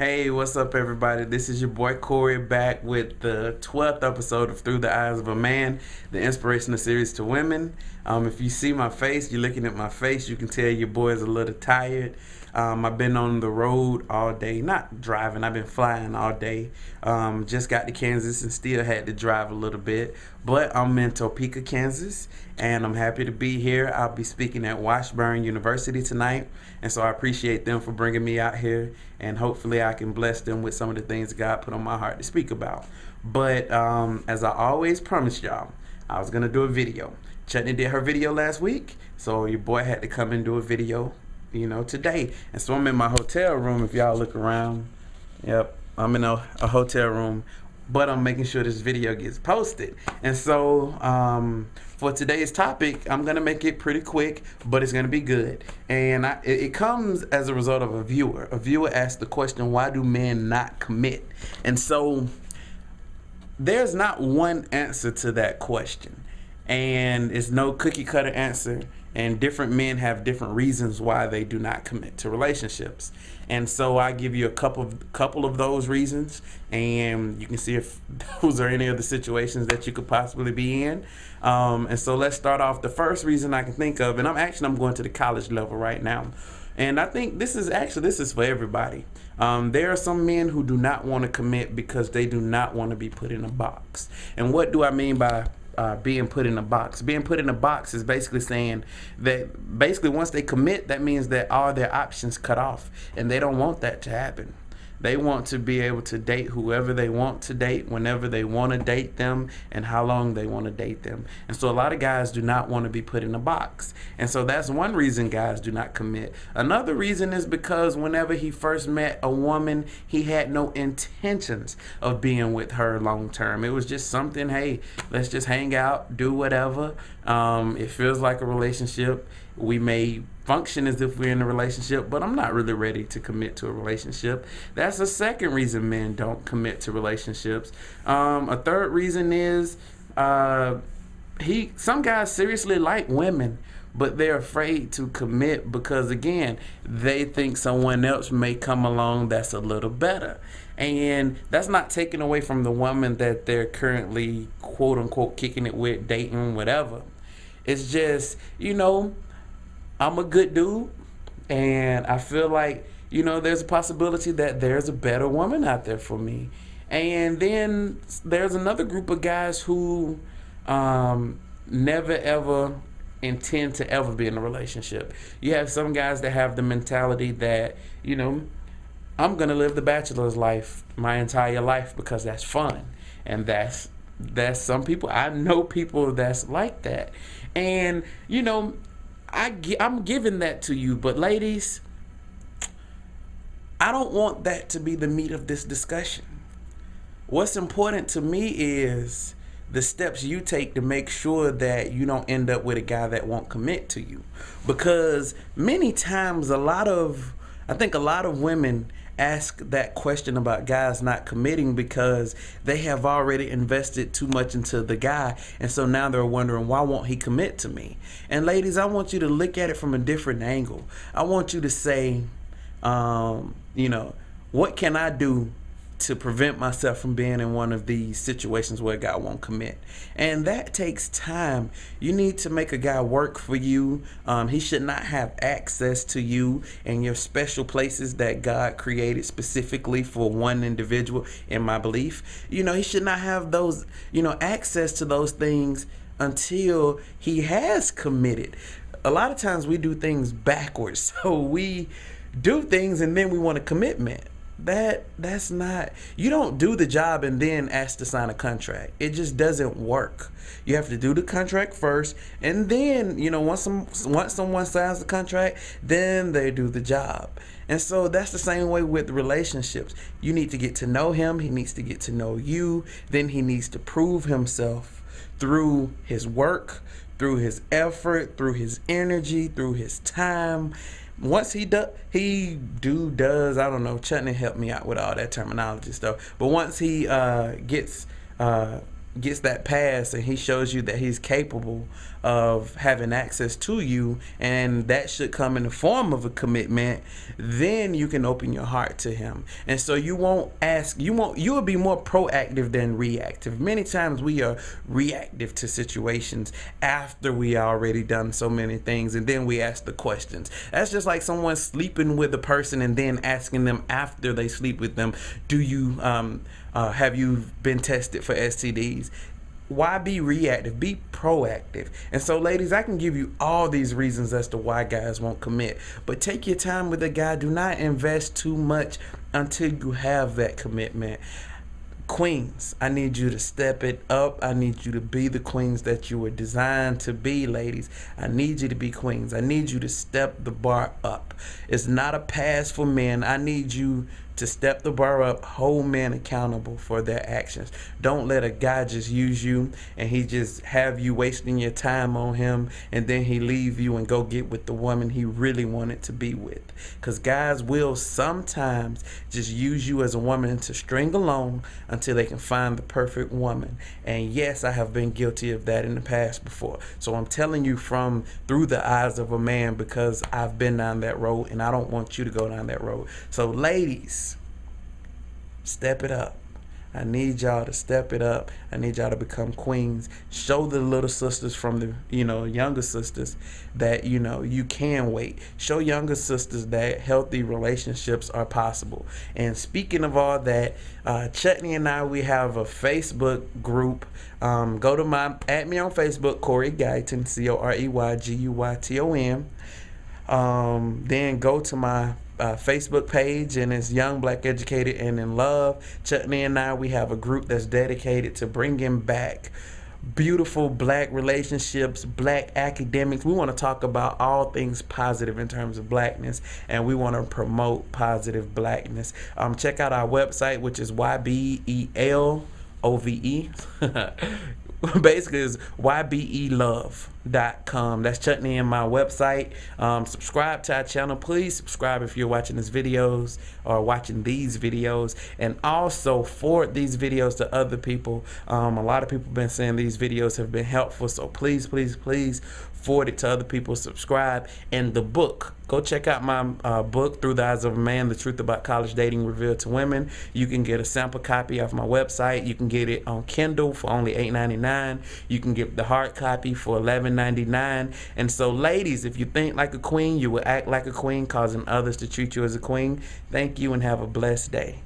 Hey, what's up, everybody? This is your boy Corey back with the 12th episode of Through the Eyes of a Man, the inspirational series to women. If you see my face, you're looking at my face, you can tell your boy is a little tired. I've been on the road all day, not driving, I've been flying all day. Just got to Kansas and still had to drive a little bit. But I'm in Topeka, Kansas, and I'm happy to be here. I'll be speaking at Washburn University tonight, and so I appreciate them for bringing me out here, and hopefully I can bless them with some of the things God put on my heart to speak about. But as I always promised y'all, I was going to do a video. Chutney did her video last week, so your boy had to come and do a video, today. And so I'm in my hotel room. If y'all look around, yep, I'm in a hotel room, but I'm making sure this video gets posted. And so for today's topic, I'm gonna make it pretty quick, but it's gonna be good. And it comes as a result of a viewer. A viewer asked the question, why do men not commit? And so there's not one answer to that question, and it's no cookie cutter answer. And different men have different reasons why they do not commit to relationships. And so I give you a couple of those reasons, and you can see if those are any of the situations that you could possibly be in. And so let's start off. The first reason I can think of, and I'm going to the college level right now. And I think this is for everybody. There are some men who do not want to commit because they do not want to be put in a box. And what do I mean by being put in a box? Being put in a box is basically saying that once they commit, that means that all their options cut off, and they don't want that to happen. They want to be able to date whoever they want to date, whenever they want to date them, and how long they want to date them. And so a lot of guys do not want to be put in a box. And so that's one reason guys do not commit. Another reason is because whenever he first met a woman, he had no intentions of being with her long term. It was just something, hey, let's just hang out, do whatever. It feels like a relationship. We may function as if we're in a relationship, but I'm not really ready to commit to a relationship. That's a second reason men don't commit to relationships. A third reason is some guys seriously like women, but they're afraid to commit because, again, they think someone else may come along that's a little better. And that's not taken away from the woman that they're currently, quote unquote, kicking it with, dating, whatever. It's just, I'm a good dude, and I feel like, there's a possibility that there's a better woman out there for me. And then there's another group of guys who never ever intend to ever be in a relationship. You have some guys that have the mentality that, I'm going to live the bachelor's life my entire life because that's fun. And that's some people. I know people that's like that. And, I'm giving that to you, but ladies, I don't want that to be the meat of this discussion. What's important to me is the steps you take to make sure that you don't end up with a guy that won't commit to you. Because many times I think a lot of women ask that question about guys not committing because they have already invested too much into the guy, and so now they're wondering, why won't he commit to me? And ladies, I want you to look at it from a different angle. I want you to say, what can I do to prevent myself from being in one of these situations where a guy won't commit? And that takes time. You need to make a guy work for you. He should not have access to you and your special places that God created specifically for one individual, in my belief. He should not have those, access to those things until he has committed. A lot of times we do things backwards. So we do things and then we want a commitment. That's not, you don't do the job and then ask to sign a contract. It just doesn't work. You have to do the contract first, and then once someone signs the contract, then they do the job. And so that's the same way with relationships. You need to get to know him, he needs to get to know you, then he needs to prove himself through his work, through his effort, through his energy, through his time. Once he does, I don't know, Chutney helped me out with all that terminology stuff. But once he gets gets that pass and he shows you that he's capable of having access to you, and that should come in the form of a commitment, then you can open your heart to him. And so you will be more proactive than reactive. Many times we are reactive to situations after we already done so many things, and then we ask the questions. That's just like someone sleeping with a person and then asking them after they sleep with them, do you have you been tested for STDs? Why be reactive? Be proactive. And so, ladies, I can give you all these reasons as to why guys won't commit. But take your time with a guy. Do not invest too much until you have that commitment. Queens, I need you to step it up. I need you to be the queens that you were designed to be, ladies. I need you to be queens. I need you to step the bar up. It's not a pass for men. I need you to step the bar up, hold men accountable for their actions. Don't let a guy just use you and he just have you wasting your time on him, and then he leave you and go get with the woman he really wanted to be with. Because guys will sometimes just use you as a woman to string along until they can find the perfect woman. And yes, I have been guilty of that in the past before. So I'm telling you from through the eyes of a man, because I've been down that road and I don't want you to go down that road. So ladies, step it up. I need y'all to step it up. I need y'all to become queens. Show the little sisters from the, younger sisters that, you can wait. Show younger sisters that healthy relationships are possible. And speaking of all that, Chutney and I, we have a Facebook group. Add me on Facebook, Corey Guyton, COREYGUYTON. Then go to my Facebook page, and it's Young, Black, Educated, and in Love. Chutney and I, we have a group that's dedicated to bringing back beautiful black relationships, black academics. We want to talk about all things positive in terms of blackness, and we want to promote positive blackness. Check out our website, which is YBELOVE. Basically, it's ybelove.com. That's Chutney and my website. Subscribe to our channel. Please subscribe if you're watching these videos or watching these videos, and also forward these videos to other people. A lot of people have been saying these videos have been helpful, so please, please, please forward it to other people. Subscribe. And the book, go check out my book, Through the Eyes of a Man, The Truth About College Dating Revealed to Women. You can get a sample copy off my website. You can get it on Kindle for only $8.99. You can get the hard copy for $11.99. And so, ladies, if you think like a queen, you will act like a queen, causing others to treat you as a queen. Thank you and have a blessed day.